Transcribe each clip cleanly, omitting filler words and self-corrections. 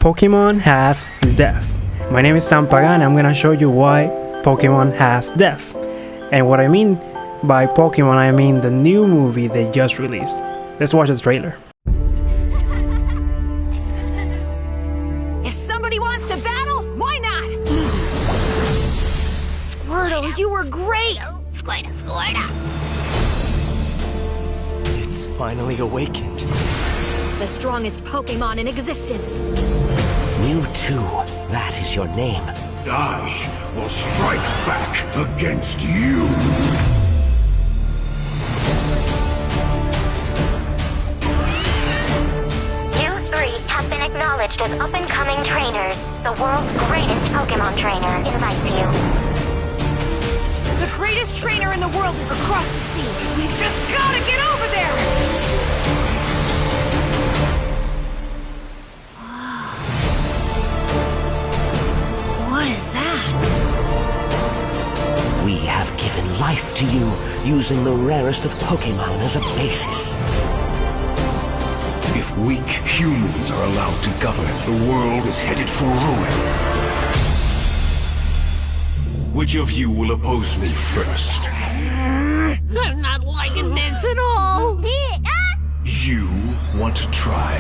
Pokemon has death. My name is Sam Pagan and I'm gonna show you why Pokemon has death. And what I mean by Pokemon, I mean the new movie they just released. Let's watch the trailer. If somebody wants to battle, why not? Squirtle, you were great! Squirtle. It's finally awakened. The strongest Pokemon in existence. Mewtwo, that is your name. I will strike back against you. You three have been acknowledged as up-and-coming trainers. The world's greatest Pokemon trainer invites you. The greatest trainer in the world is across the sea. We've just gotta get over there! What is that? We have given life to you, using the rarest of Pokemon as a basis. If weak humans are allowed to govern, the world is headed for ruin. Which of you will oppose me first? I'm not liking this at all. You want to try?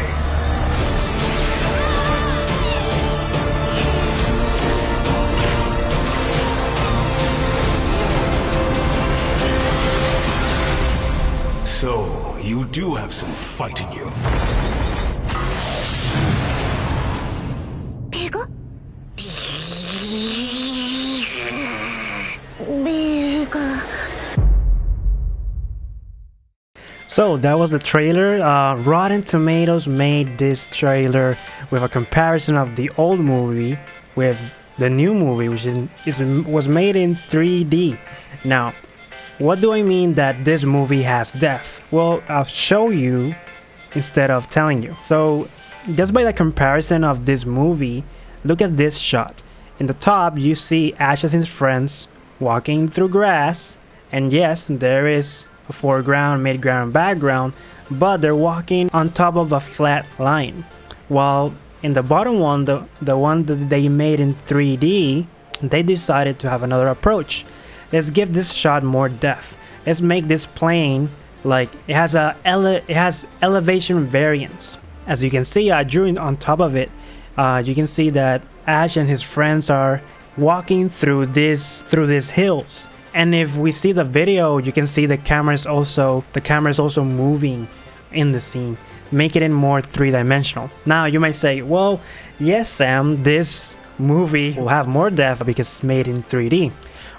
So, you do have some fight in you. Piggle? So that was the trailer. Rotten Tomatoes made this trailer with a comparison of the old movie with the new movie, which was made in 3D. Now, what do I mean that this movie has death? Well, I'll show you instead of telling you. So just by the comparison of this movie, look at this shot. In the top, you see Ash and his friends walking through grass, and yes, there is a foreground, midground, background, but they're walking on top of a flat line. While in the bottom one, the one that they made in 3D, they decided to have another approach. Let's give this shot more depth. Let's make this plane like it has elevation variance. As you can see, I drew on top of it. You can see that Ash and his friends are walking through these hills. And if we see the video, you can see the camera is also moving in the scene, making it more three-dimensional. Now you might say, well, yes, Sam, this movie will have more depth because it's made in 3D.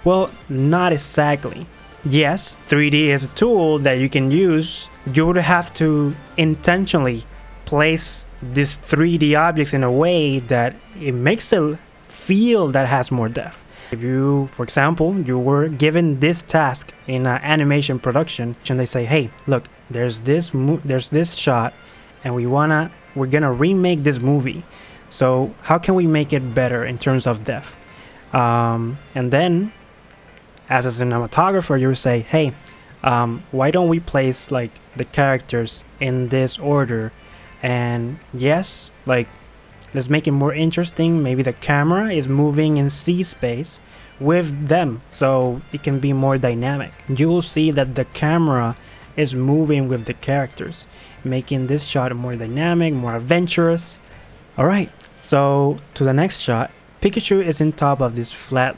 Well, not exactly. Yes, 3D is a tool that you can use. You would have to intentionally place these 3D objects in a way that it makes it feel that has more depth. If you, for example, you were given this task in animation production, and they say, "Hey, look, there's this shot, and we're gonna remake this movie. So how can we make it better in terms of depth?" And then, as a cinematographer, you would say, "Hey, why don't we place like the characters in this order? And yes, like let's make it more interesting. Maybe the camera is moving in C space with them, so it can be more dynamic. You will see that the camera is moving with the characters, making this shot more dynamic, more adventurous." Alright, so to the next shot. Pikachu is in top of this flat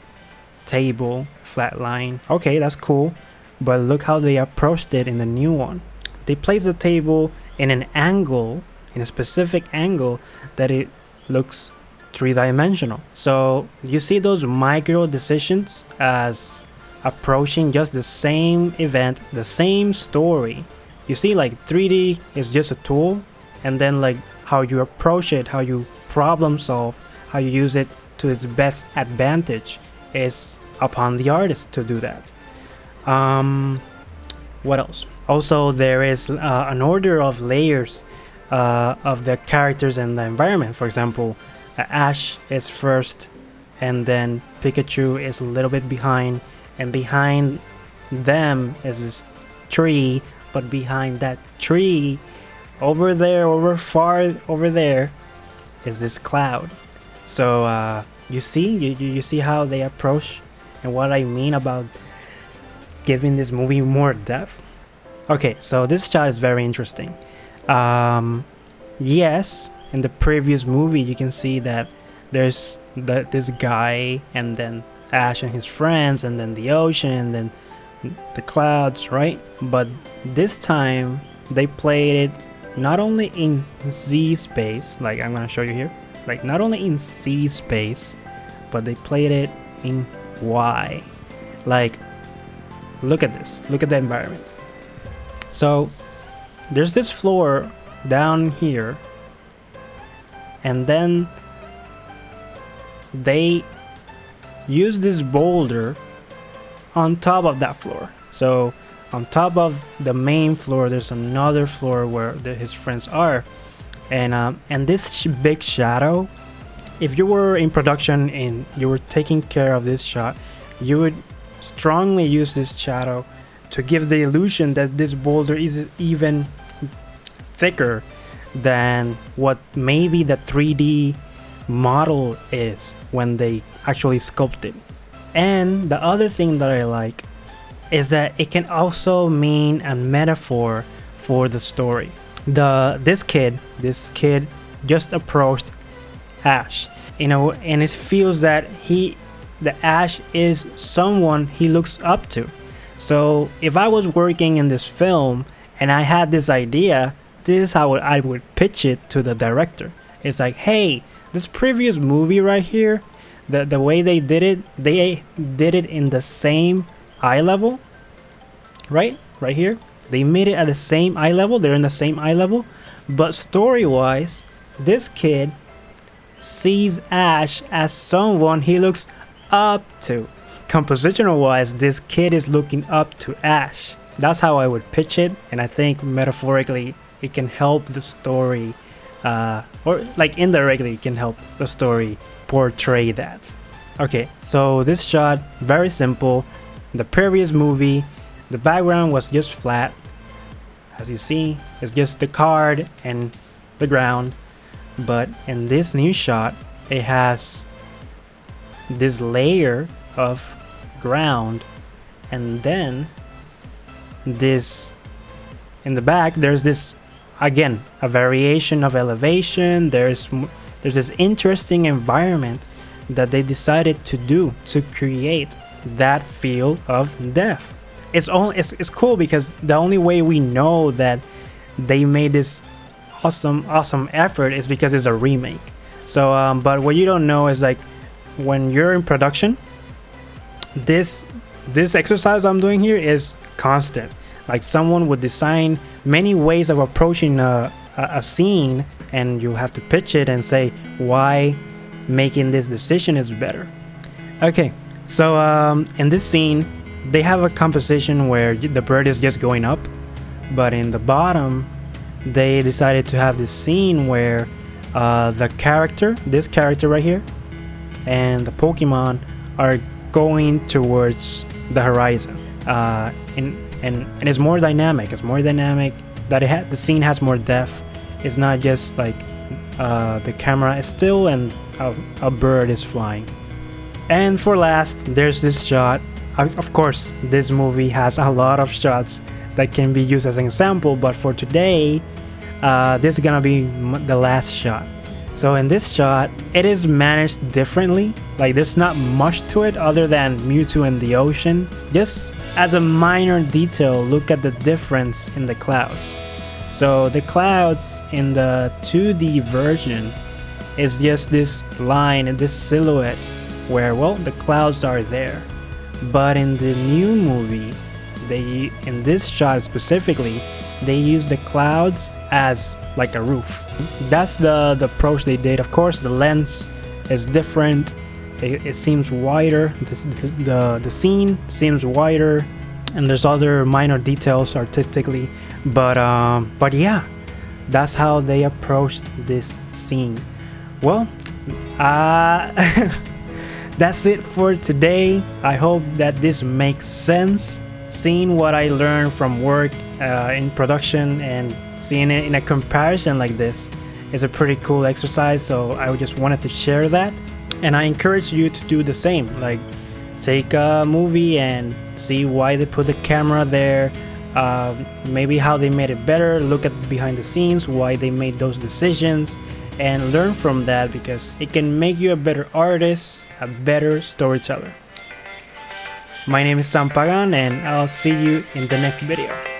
table, flat line. Okay, that's cool, but look how they approached it in the new one. They placed the table in an angle, in a specific angle, that it looks three-dimensional. So you see those micro decisions as approaching just the same event, the same story. You see, like 3D is just a tool, and then like how you approach it, how you problem solve, how you use it to its best advantage is upon the artist to do that. What else? Also, there is an order of layers of the characters and the environment. For example, Ash is first, and then Pikachu is a little bit behind, and behind them is this tree, but behind that tree, over there, far over there, is this cloud. So you see how they approach and what I mean about giving this movie more depth. Okay, so this shot is very interesting. Yes, in the previous movie you can see that there's this guy, and then Ash and his friends, and then the ocean, and then the clouds, right? But this time they played it not only in Z space, like I'm gonna show you here, like not only in Z space, but they played it in Y. Like, look at this, look at the environment. So there's this floor down here, and then they use this boulder on top of that floor. So on top of the main floor there's another floor where his friends are, and this big shadow, if you were in production and you were taking care of this shot, you would strongly use this shadow to give the illusion that this boulder is even thicker than what maybe the 3D model is when they actually sculpt it. And the other thing that I like is that it can also mean a metaphor for the story. This kid just approached Ash, you know, and it feels that the Ash is someone he looks up to. So if I was working in this film and I had this idea, this is how I would pitch it to the director. It's like, hey, this previous movie right here, the way they did it in the same eye level, right here. They made it at the same eye level. They're in the same eye level, but story-wise, this kid sees Ash as someone he looks up to. Compositional-wise, this kid is looking up to Ash. That's how I would pitch it, and I think metaphorically it can help the story, or like indirectly it can help the story portray that. Okay, so this shot, very simple. In the previous movie, the background was just flat. As you see, it's just the card and the ground. But in this new shot, it has this layer of ground, and then this in the back there's this, again, a variation of elevation. There's this interesting environment that they decided to do to create that feel of depth. It's cool because the only way we know that they made this awesome effort is because it's a remake. So but what you don't know is, like, when you're in production, this exercise I'm doing here is constant. Like, someone would design many ways of approaching a scene, and you have to pitch it and say why making this decision is better. Okay, so in this scene they have a composition where the bird is just going up, but in the bottom they decided to have this scene where this character right here and the Pokemon are going towards the horizon, and it's more dynamic. That the scene has more depth. It's not just like the camera is still and a bird is flying. And for last, there's this shot. Of course, this movie has a lot of shots that can be used as an example, but for today, this is gonna be the last shot. So in this shot, it is managed differently. Like, there's not much to it other than Mewtwo in the ocean. Just as a minor detail, look at the difference in the clouds. So the clouds in the 2D version is just this line and this silhouette where, well, the clouds are there. But in the new movie, in this shot specifically, they use the clouds as like a roof. That's the approach they did. Of course, the lens is different. It seems wider. The scene seems wider, and there's other minor details artistically. But yeah, that's how they approached this scene. Well, that's it for today. I hope that this makes sense. Seeing what I learned from work in production and seeing it in a comparison like this, It's a pretty cool exercise, so I just wanted to share that. And I encourage you to do the same. Like, take a movie and see why they put the camera there, maybe how they made it better, look at behind the scenes, why they made those decisions, and learn from that, because it can make you a better artist, a better storyteller. My name is Sam Pagan, and I'll see you in the next video.